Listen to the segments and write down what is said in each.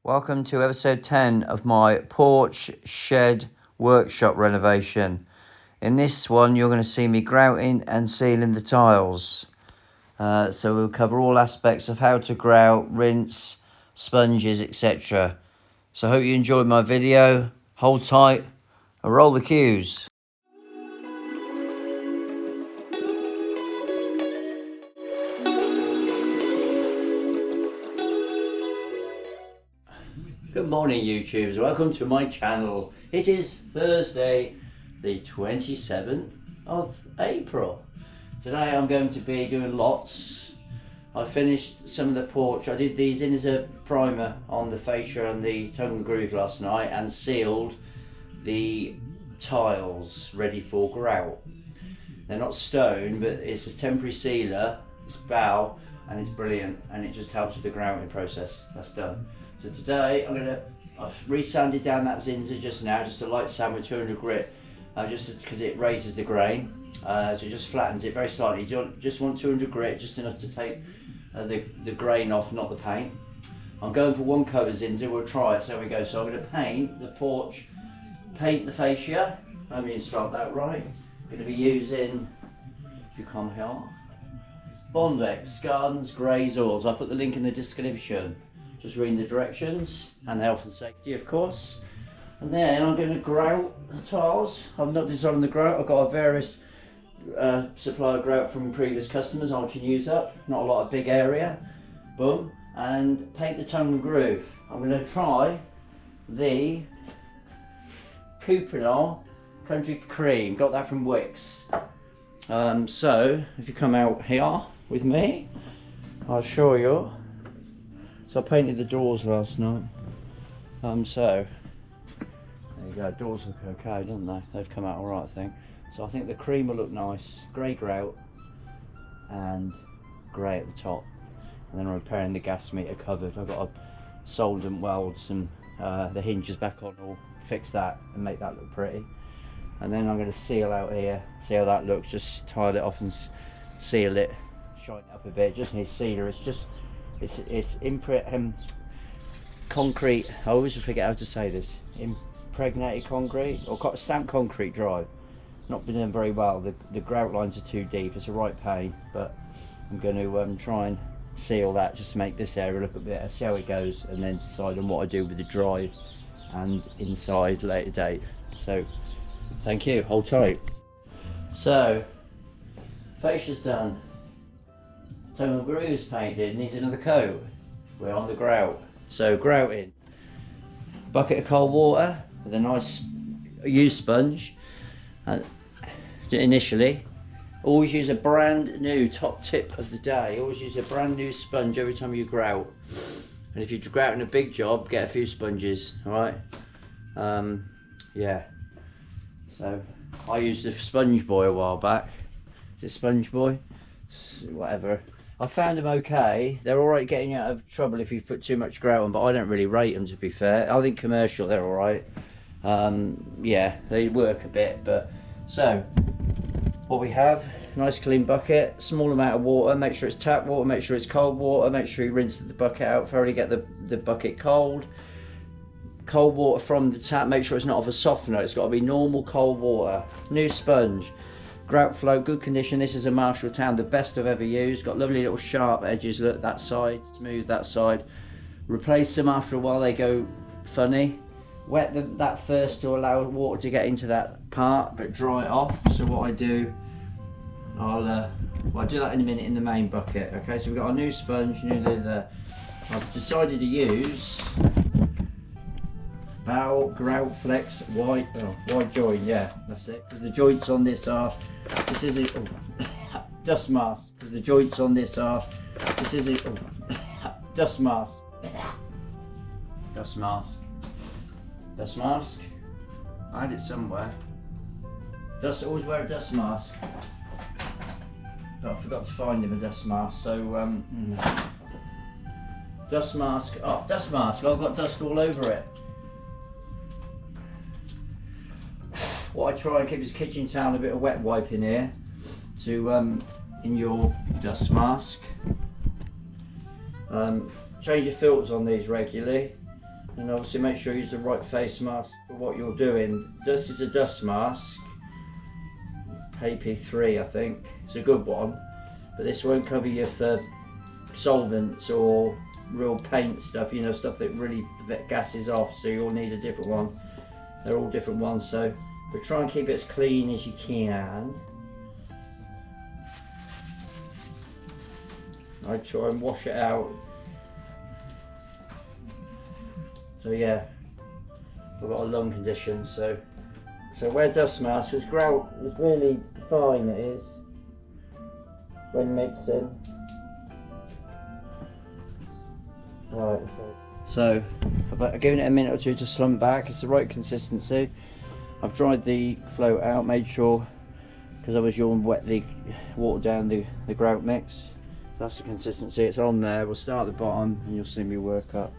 Welcome to episode 10 of my porch shed workshop renovation. In this one you're going to see me grouting and sealing the tiles. So we'll cover all aspects of how to grout, rinse, sponges, etc. So I hope you enjoyed my video. Hold tight and roll the cues. Good morning YouTubers, welcome to my channel. It is Thursday the 27th of April. Today I'm going to be doing lots. I finished some of the porch. I did the Zinzzer primer on the fascia and the tongue and groove last night and sealed the tiles ready for grout. They're not stone, but it's a temporary sealer, it's bow, and it's brilliant, and it just helps with the grouting process. That's done. So today I've re-sanded down that Zinzzer just now, just a light sand with 200 grit, just because it raises the grain, so it just flattens it very slightly. You just want 200 grit, just enough to take the grain off, not the paint. I'm going for one coat of Zinzzer, we'll try it, so we go. So I'm going to paint the porch, paint the fascia, let me start that right. I'm going to be using, if you come here, Bonvex Gardens Greys Oils. I'll put the link in the description. Just reading the directions and health and safety, of course. And then I'm going to grout the tiles. I'm not designing the grout. I've got a various supply of grout from previous customers I can use up. Not a lot of big area. Boom. And paint the tongue and groove. I'm going to try the Cuprinol Country Cream. Got that from Wix. So if you come out here with me, I'll show you. So I painted the doors last night. So there you go, doors look okay, don't they? They've come out alright, I think. So I think the cream will look nice. Grey grout and grey at the top. And then I'm repairing the gas meter cupboard. I've got to solder and weld some the hinges back on, or fix that and make that look pretty. And then I'm going to seal out here, see how that looks. Just tile it off and seal it, shine it up a bit. Just need sealer. It's concrete. I always forget how to say this. Impregnated concrete or stamped concrete drive. Not been done very well. The grout lines are too deep. It's a right pain, but I'm going to try and seal that just to make this area look a bit better. See how it goes, and then decide on what I do with the drive and inside later date. So thank you. Hold tight. So fascia's done. Tongue and groove's painted, needs another coat. We're on the grout. So grouting. Bucket of cold water with a nice used sponge. Initially, always use a brand new top tip of the day. Always use a brand new sponge every time you grout. And if you're grouting a big job, get a few sponges, alright? Yeah. So I used a Washboy a while back. Is it Washboy? Whatever. I found them okay. They're alright getting you out of trouble if you put too much grout on, but I don't really rate them, to be fair. I think commercial they're alright. Yeah, they work a bit, but so what we have, nice clean bucket, small amount of water, make sure it's tap water, make sure it's cold water, make sure you rinse the bucket out, thoroughly get the bucket cold. Cold water from the tap, make sure it's not of a softener, it's got to be normal cold water. New sponge. Grout float, good condition. This is a Marshalltown, the best I've ever used. Got lovely little sharp edges, look, that side, smooth that side. Replace them after a while, they go funny. Wet that first to allow water to get into that part, but dry it off. So what I do, I'll do that in a minute in the main bucket. Okay, so we've got our new sponge, new leather. I've decided to use Bow Grout Flex wide joint, yeah, that's it. Because the joints on this are, this is it. Oh, dust mask. Because the joints on this are, this is it. Oh, dust mask. Dust mask. Dust mask. I had it somewhere. Always wear a dust mask. But I forgot to find him a dust mask. So dust mask. Oh, dust mask. Well, I've got dust all over it. What I try and keep is kitchen towel, a bit of wet wipe in here to in your dust mask. Change your filters on these regularly. And obviously make sure you use the right face mask for what you're doing. This is a dust mask, AP3 I think, it's a good one, but this won't cover you for solvents or real paint stuff, you know, stuff that really gases off, so you'll need a different one. They're all different ones, so but try and keep it as clean as you can. I try and wash it out. So yeah, I've got a lung condition, so wear dust masks, because Grout is really fine, it is, when mixing. Right, so I've given it a minute or two to slump back. It's the right consistency. I've dried the float out, made sure, because I was going to wet the water down the Grout mix. That's the consistency, it's on there. We'll start at the bottom and you'll see me work up.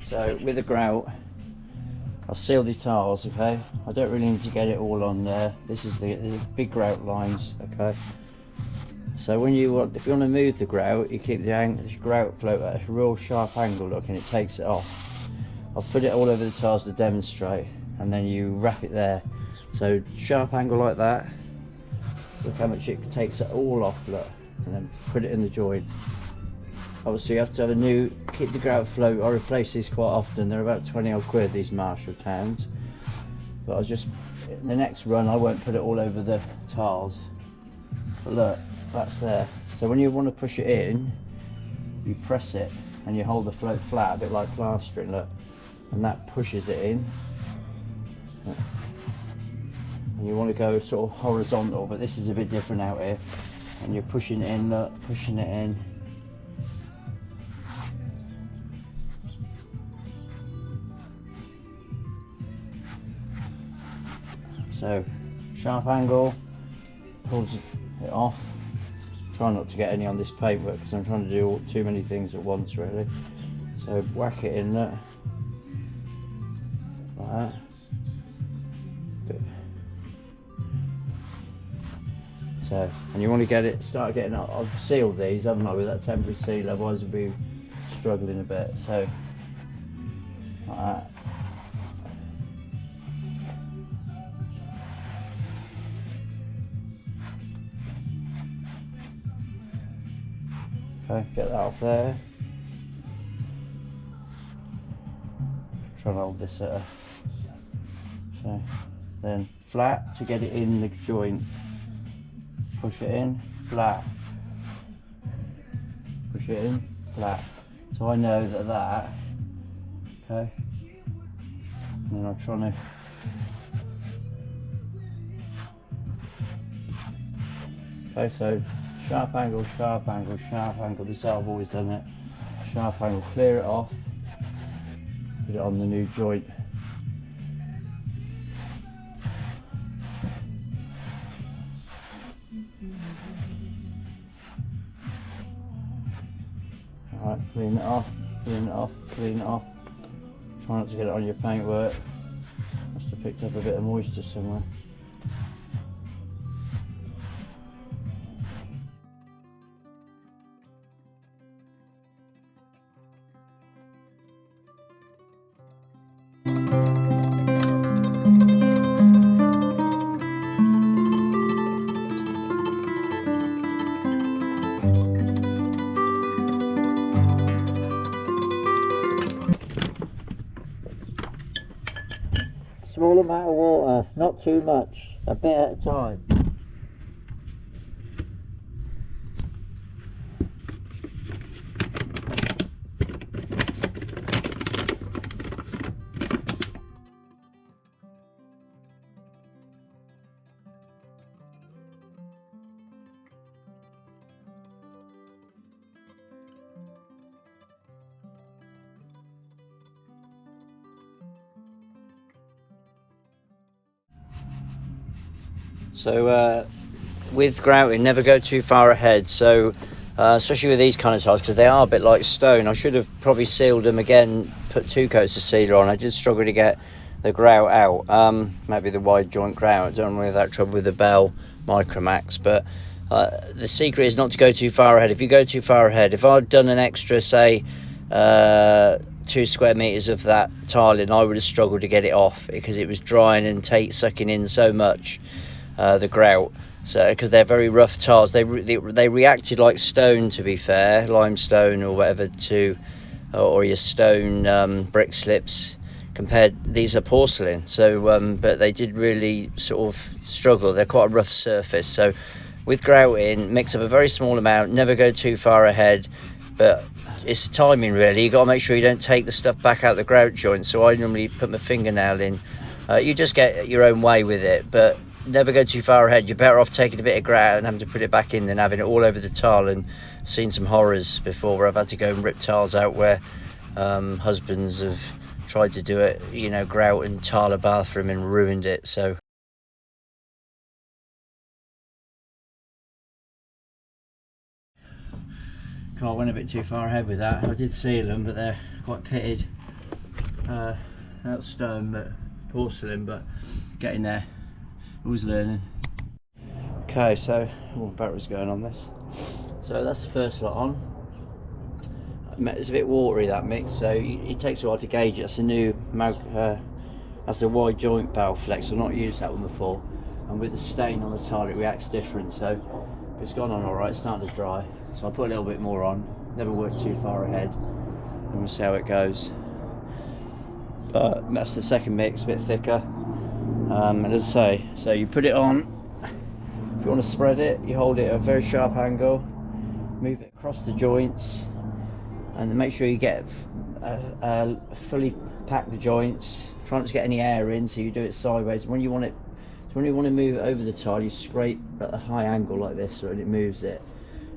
So with the Grout, I've sealed the tiles, okay? I don't really need to get it all on there. This is the big Grout lines, okay? So when you want, if you want to move the Grout, you keep the Grout float at a real sharp angle, look, and it takes it off. I've put it all over the tiles to demonstrate, and then you wrap it there. So sharp angle like that. Look how much it takes it all off, look, and then put it in the joint. Obviously you have to have a new, keep the Grout float. I replace these quite often. They're about 20 odd quid, these Marshall towns. But I'll just, the next run I won't put it all over the tiles. But look, that's there. So when you want to push it in, you press it and you hold the float flat, a bit like plastering, look. And that pushes it in. And you want to go sort of horizontal, but this is a bit different out here. And you're pushing it in, look, pushing it in. So sharp angle, pulls it off. Try not to get any on this paintwork because I'm trying to do too many things at once really. So whack it in there, like that. Good. So, and you want to get it, start getting, I've sealed these, haven't I, with that temporary seal, otherwise we'll be struggling a bit. So, like that. Okay, get that off there. Try and hold this at a, so then flat to get it in the joint. Push it in, flat. Push it in, flat. So I know that, okay. And then I'm trying to okay, so sharp angle, sharp angle, sharp angle. This is how I've always done it. Sharp angle, clear it off, put it on the new joint. Alright, clean it off, clean it off, clean it off. Try not to get it on your paintwork. Must have picked up a bit of moisture somewhere. Small amount of water, not too much, a bit at a time. So with grouting, never go too far ahead. So especially with these kind of tiles, because they are a bit like stone. I should have probably sealed them again, put 2 coats of sealer on. I did struggle to get the grout out. Maybe the wide joint grout. I don't really have that trouble with the Bell Micromax, but the secret is not to go too far ahead. If you go too far ahead, if I'd done an extra, say 2 square meters of that tiling, I would have struggled to get it off because it was drying and sucking in so much the grout. So because they're very rough tiles, they reacted like stone, to be fair, limestone or whatever, to or your stone brick slips. Compared, these are porcelain, so but they did really sort of struggle. They're quite a rough surface. So with grouting, mix up a very small amount, never go too far ahead, but it's timing really. You got to make sure you don't take the stuff back out the grout joint. So I normally put my fingernail in. You just get your own way with it, but never go too far ahead. You're better off taking a bit of grout and having to put it back in than having it all over the tile. And I've seen some horrors before where I've had to go and rip tiles out where husbands have tried to do it, you know, grout and tile a bathroom and ruined it. So I went a bit too far ahead with that. I did seal them, but they're quite pitted. Not stone, but porcelain, but getting there. Always learning. Okay, so battery's going on this. So that's the first lot on. It's a bit watery, that mix, so it takes a while to gauge it. That's a new that's a wide joint valve flex. I've not used that one before, and with the stain on the tile it reacts different. So it's gone on alright, it's starting to dry, so I'll put a little bit more on. Never work too far ahead, and we'll see how it goes. But that's the second mix, a bit thicker. And as I say, so you put it on. If you want to spread it, you hold it at a very sharp angle, move it across the joints, and then make sure you get fully pack the joints. Try not to get any air in, so you do it sideways. When you want it, so when you want to move it over the tile, you scrape at a high angle like this, so it moves it.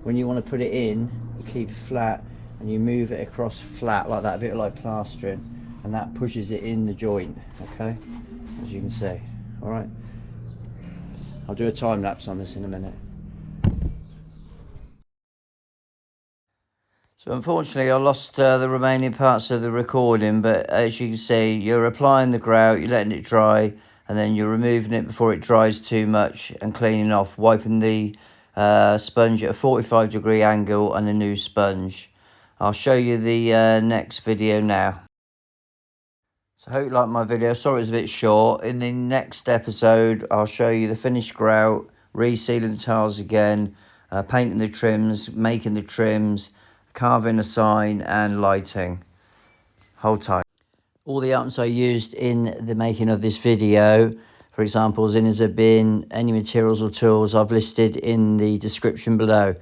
When you want to put it in, you keep it flat, and you move it across flat like that, a bit like plastering, and that pushes it in the joint. Okay, as you can see. All right. I'll do a time lapse on this in a minute. So unfortunately I lost the remaining parts of the recording, but as you can see, you're applying the grout, you're letting it dry, and then you're removing it before it dries too much and cleaning off, wiping the sponge at a 45-degree angle and a new sponge. I'll show you the next video now. So I hope you liked my video. Sorry it was a bit short. In the next episode, I'll show you the finished grout, resealing the tiles again, painting the trims, making the trims, carving a sign and lighting. Hold tight. All the items I used in the making of this video, for example, Zinzzer bin, any materials or tools, I've listed in the description below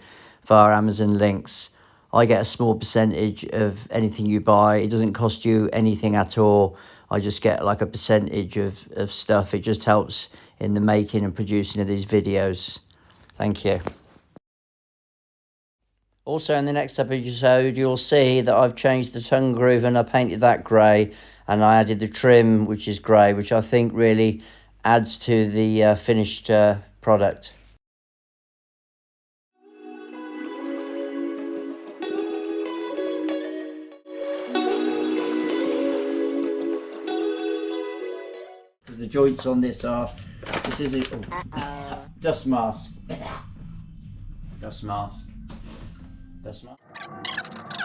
via Amazon links. I get a small percentage of anything you buy. It doesn't cost you anything at all. I just get like a percentage of stuff. It just helps in the making and producing of these videos. Thank you. Also in the next episode, you'll see that I've changed the tongue groove and I painted that grey, and I added the trim, which is grey, which I think really adds to the finished product. The joints on this are, this is it, dust mask, dust mask, dust mask.